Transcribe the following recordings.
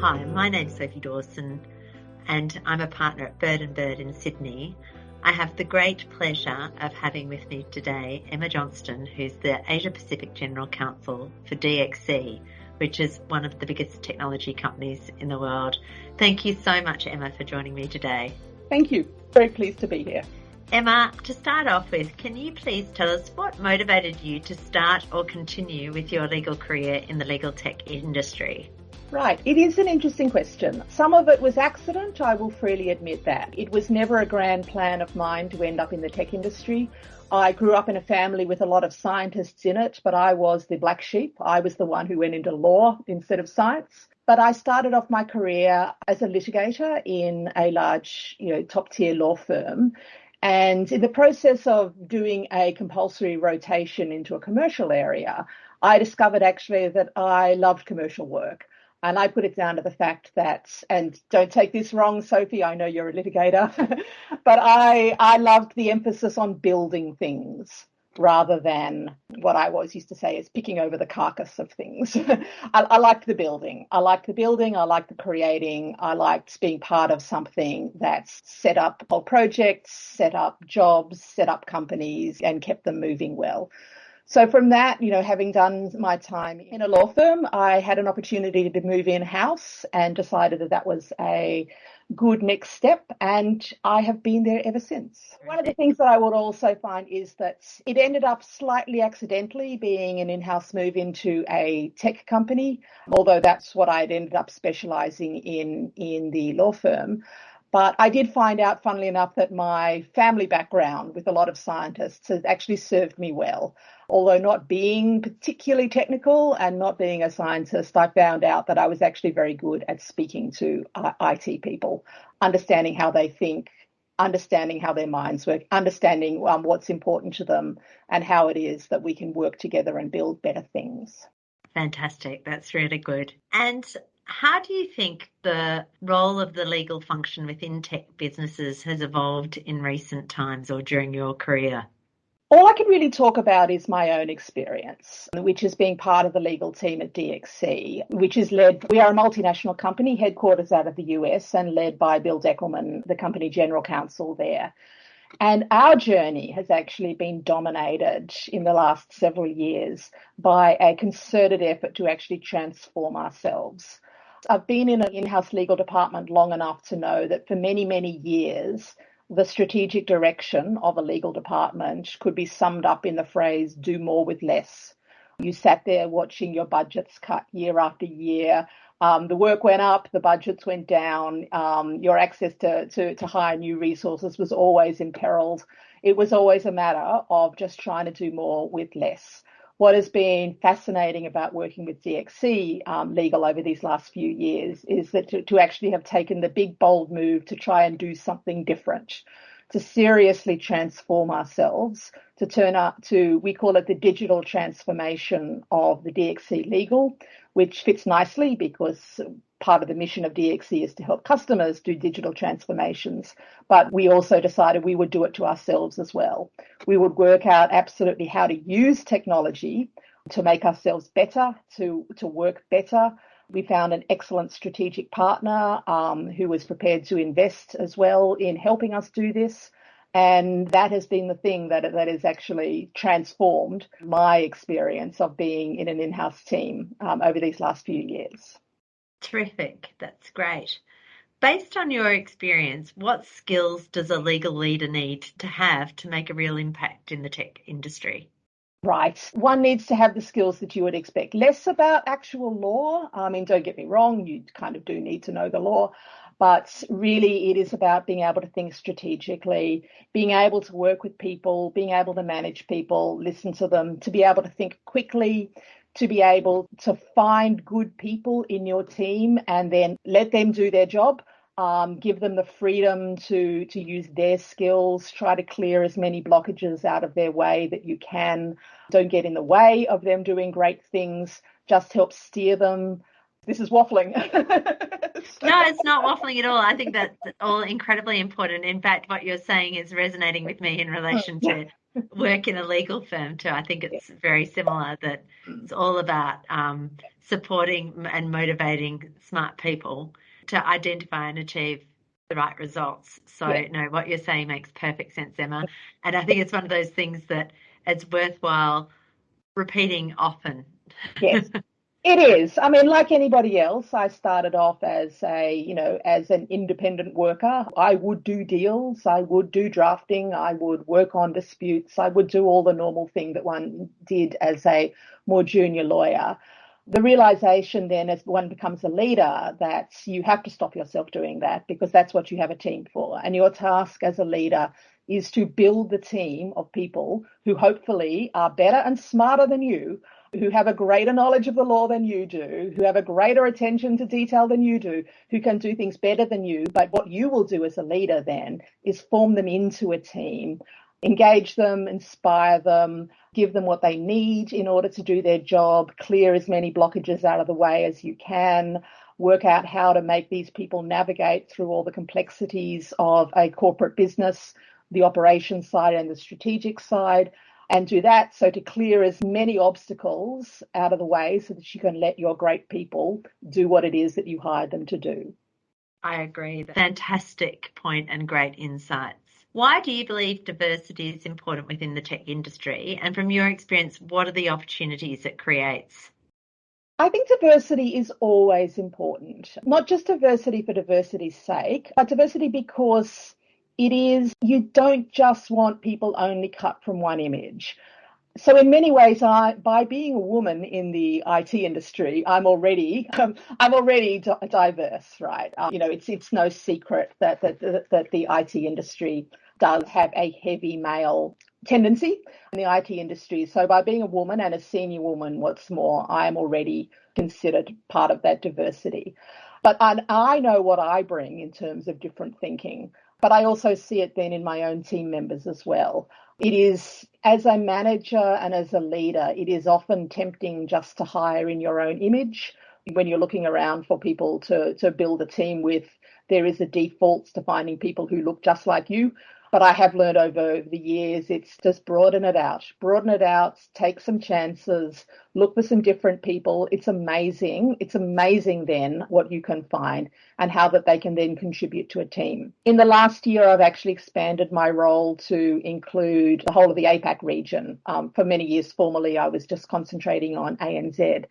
Hi, my name's Sophie Dawson and I'm a partner at Bird & Bird in Sydney. I have the great pleasure of having with me today Emma Johnston, who's the Asia Pacific General Counsel for DXC, which is one of the biggest technology companies in the world. Thank you so much, Emma, for joining me today. Thank you. Very pleased to be here. Emma, to start off with, can you please tell us what motivated you to start or continue with your legal career in the legal tech industry? Right. It is an interesting question. Some of it was accident. I will freely admit that. It was never a grand plan of mine to end up in the tech industry. I grew up in a family with a lot of scientists in it, but I was the black sheep. I was the one who went into law instead of science. But I started off my career as a litigator in a large, top-tier law firm. And in the process of doing a compulsory rotation into a commercial area, I discovered actually that I loved commercial work. And I put it down to the fact that, and don't take this wrong, Sophie, I know you're a litigator, but I loved the emphasis on building things rather than what I always used to say is picking over the carcass of things. I liked the building. I liked the creating. I liked being part of something that's set up whole projects, set up jobs, set up companies, and kept them moving well. So from that, having done my time in a law firm, I had an opportunity to move in-house and decided that that was a good next step. And I have been there ever since. One of the things that I would also find is that it ended up slightly accidentally being an in-house move into a tech company, although that's what I'd ended up specializing in the law firm. But I did find out, funnily enough, that my family background with a lot of scientists has actually served me well. Although not being particularly technical and not being a scientist, I found out that I was actually very good at speaking to IT people, understanding how they think, understanding how their minds work, understanding what's important to them and how it is that we can work together and build better things. Fantastic. That's really good. And how do you think the role of the legal function within tech businesses has evolved in recent times or during your career? All I can really talk about is my own experience, which is being part of the legal team at DXC, which is we are a multinational company, headquarters out of the US and led by Bill Deckelman, the company general counsel there. And our journey has actually been dominated in the last several years by a concerted effort to actually transform ourselves. I've been in an in-house legal department long enough to know that for many, many years, the strategic direction of a legal department could be summed up in the phrase, do more with less. You sat there watching your budgets cut year after year. The work went up, the budgets went down, your access to hire new resources was always imperiled. It was always a matter of just trying to do more with less. What has been fascinating about working with DXC Legal over these last few years is that to actually have taken the big, bold move to try and do something different, to seriously transform ourselves, to turn up to, we call it the digital transformation of the DXC Legal, which fits nicely because part of the mission of DXC is to help customers do digital transformations. But we also decided we would do it to ourselves as well. We would work out absolutely how to use technology to make ourselves better, to work better. We found an excellent strategic partner who was prepared to invest as well in helping us do this. And that has been the thing that has actually transformed my experience of being in an in-house team over these last few years. Terrific. That's great. Based on your experience, what skills does a legal leader need to have to make a real impact in the tech industry? Right. One needs to have the skills that you would expect. Less about actual law. I mean, don't get me wrong, you kind of do need to know the law. But really, it is about being able to think strategically, being able to work with people, being able to manage people, listen to them, to be able to think quickly, to be able to find good people in your team and then let them do their job. Give them the freedom to use their skills, try to clear as many blockages out of their way that you can. Don't get in the way of them doing great things, just help steer them. This is waffling. No, it's not waffling at all. I think that's all incredibly important. In fact, what you're saying is resonating with me in relation to work in a legal firm too. I think it's very similar, that it's all about supporting and motivating smart people to identify and achieve the right results. So Yeah. no, what you're saying makes perfect sense, Emma. And I think it's one of those things that it's worthwhile repeating often. Yes. It is. I mean, like anybody else, I started off as as an independent worker. I would do deals, I would do drafting, I would work on disputes, I would do all the normal thing that one did as a more junior lawyer. The realization then, as one becomes a leader, that you have to stop yourself doing that, because that's what you have a team for. And your task as a leader is to build the team of people who hopefully are better and smarter than you, who have a greater knowledge of the law than you do, who have a greater attention to detail than you do, who can do things better than you. But what you will do as a leader then is form them into a team, engage them, inspire them, give them what they need in order to do their job, clear as many blockages out of the way as you can, work out how to make these people navigate through all the complexities of a corporate business, the operations side and the strategic side, and do that. So to clear as many obstacles out of the way so that you can let your great people do what it is that you hired them to do. I agree. Fantastic point and great insights. Why do you believe diversity is important within the tech industry? And from your experience, what are the opportunities it creates? I think diversity is always important, not just diversity for diversity's sake, but diversity because you don't just want people only cut from one image. So in many ways, by being a woman in the IT industry, I'm already diverse, right? It's no secret that the IT industry does have a heavy male tendency in the IT industry. So by being a woman and a senior woman, what's more, I am already considered part of that diversity. But I know what I bring in terms of different thinking, but I also see it then in my own team members as well. It is, as a manager and as a leader, it is often tempting just to hire in your own image. When you're looking around for people to build a team with, there is a default to finding people who look just like you. But I have learned over the years, it's just broaden it out, take some chances, look for some different people. It's amazing then what you can find and how that they can then contribute to a team. In the last year, I've actually expanded my role to include the whole of the APAC region. For many years, formerly, I was just concentrating on ANZ.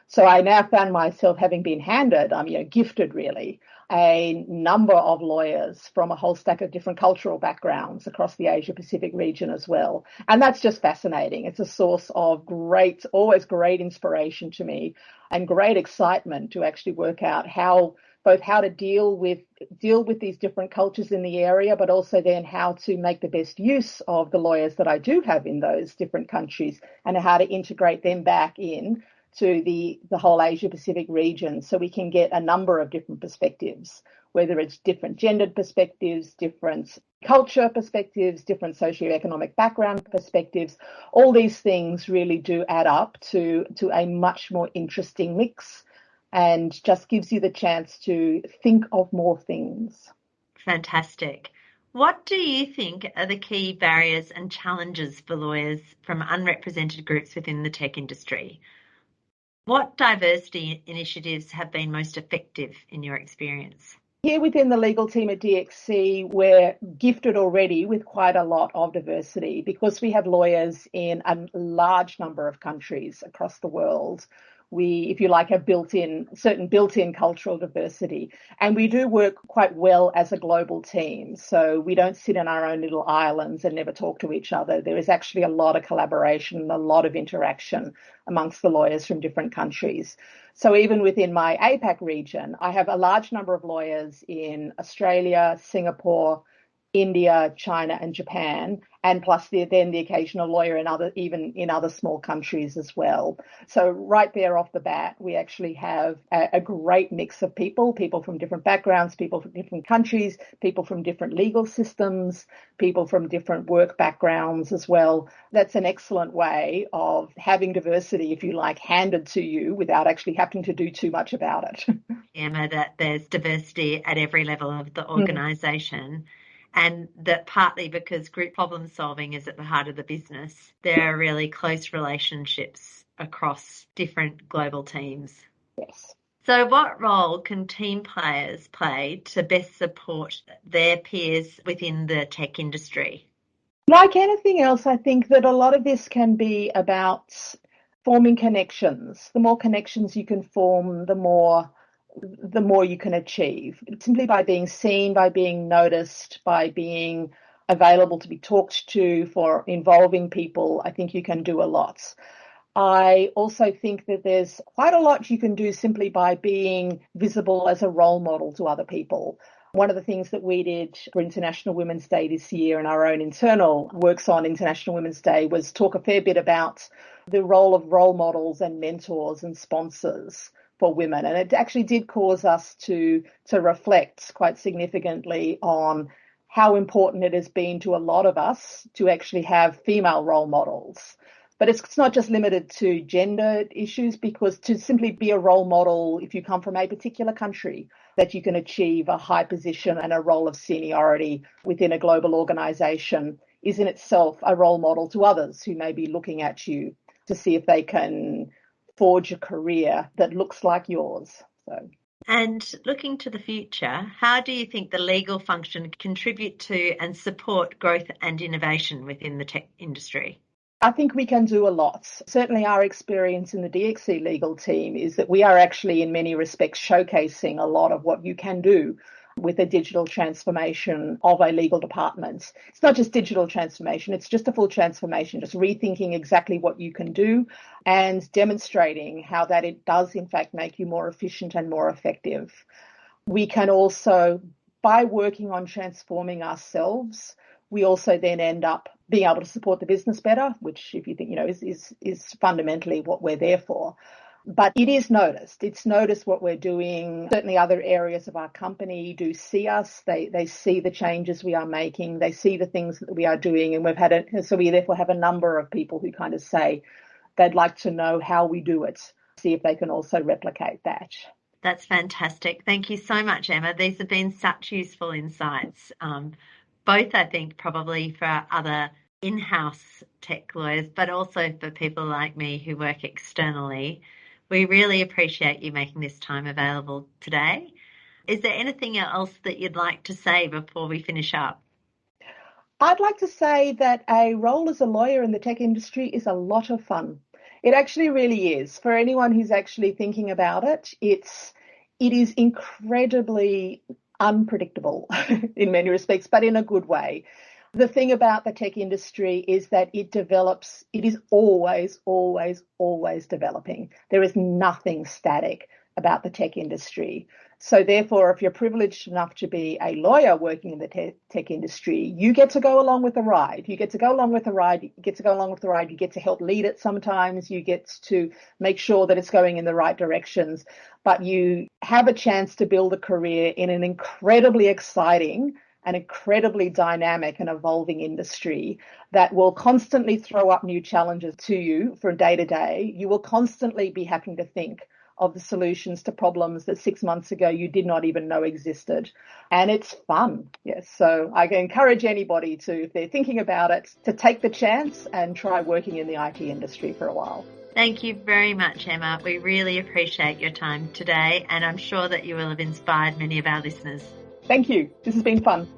So I now found myself having been handed, gifted really, a number of lawyers from a whole stack of different cultural backgrounds across the Asia Pacific region as well. And that's just fascinating. It's a source of always great inspiration to me and great excitement to actually work out how to deal with these different cultures in the area, but also then how to make the best use of the lawyers that I do have in those different countries and how to integrate them back in to the whole Asia Pacific region so we can get a number of different perspectives, whether it's different gendered perspectives, different culture perspectives, different socioeconomic background perspectives. All these things really do add up to a much more interesting mix and just gives you the chance to think of more things. Fantastic. What do you think are the key barriers and challenges for lawyers from unrepresented groups within the tech industry? What diversity initiatives have been most effective in your experience? Here within the legal team at DXC, we're gifted already with quite a lot of diversity because we have lawyers in a large number of countries across the world. We, if you like, have certain built-in cultural diversity. And we do work quite well as a global team. So we don't sit in our own little islands and never talk to each other. There is actually a lot of collaboration, a lot of interaction amongst the lawyers from different countries. So even within my APAC region, I have a large number of lawyers in Australia, Singapore, India, China, and Japan, and plus then the occasional lawyer even in other small countries as well. So right there off the bat, we actually have a great mix of people from different backgrounds, people from different countries, people from different legal systems, people from different work backgrounds as well. That's an excellent way of having diversity, if you like, handed to you without actually having to do too much about it. Emma, that there's diversity at every level of the organisation. and that partly because group problem solving is at the heart of the business, there are really close relationships across different global teams. Yes. So what role can team players play to best support their peers within the tech industry? Like anything else, I think that a lot of this can be about forming connections. The more connections you can form, the more you can achieve. Simply by being seen, by being noticed, by being available to be talked to, for involving people, I think you can do a lot. I also think that there's quite a lot you can do simply by being visible as a role model to other people. One of the things that we did for International Women's Day this year and our own internal works on International Women's Day was talk a fair bit about the role of role models and mentors and sponsors for women. And it actually did cause us to reflect quite significantly on how important it has been to a lot of us to actually have female role models. But it's not just limited to gender issues, because to simply be a role model, if you come from a particular country, that you can achieve a high position and a role of seniority within a global organisation is in itself a role model to others who may be looking at you to see if they can forge a career that looks like yours. And looking to the future, how do you think the legal function can contribute to and support growth and innovation within the tech industry? I think we can do a lot. Certainly our experience in the DXC legal team is that we are actually in many respects showcasing a lot of what you can do with a digital transformation of a legal department. It's not just digital transformation, it's just a full transformation, just rethinking exactly what you can do and demonstrating how that it does in fact make you more efficient and more effective. We can also, by working on transforming ourselves, we also then end up being able to support the business better, which, if you think, is fundamentally what we're there for. But it is noticed. It's noticed what we're doing. Certainly other areas of our company do see us. They see the changes we are making. They see the things that we are doing. And so we therefore have a number of people who kind of say they'd like to know how we do it, see if they can also replicate that. That's fantastic. Thank you so much, Emma. These have been such useful insights. Both, I think, probably for other in-house tech lawyers, but also for people like me who work externally. We really appreciate you making this time available today. Is there anything else that you'd like to say before we finish up? I'd like to say that a role as a lawyer in the tech industry is a lot of fun. It actually really is. For anyone who's actually thinking about it, it is incredibly unpredictable in many respects, but in a good way. The thing about the tech industry is that it develops, it is always, always, always developing. There is nothing static about the tech industry. So therefore, if you're privileged enough to be a lawyer working in the tech industry, you get to go along with the ride. You get to go along with the ride. You get to go along with the ride. You get to help lead it sometimes. You get to make sure that it's going in the right directions. But you have a chance to build a career in an incredibly exciting and incredibly dynamic and evolving industry that will constantly throw up new challenges to you from day to day. You will constantly be having to think of the solutions to problems that 6 months ago you did not even know existed. And it's fun. Yes. So I encourage anybody to, if they're thinking about it, to take the chance and try working in the IT industry for a while. Thank you very much, Emma. We really appreciate your time today, and I'm sure that you will have inspired many of our listeners. Thank you. This has been fun.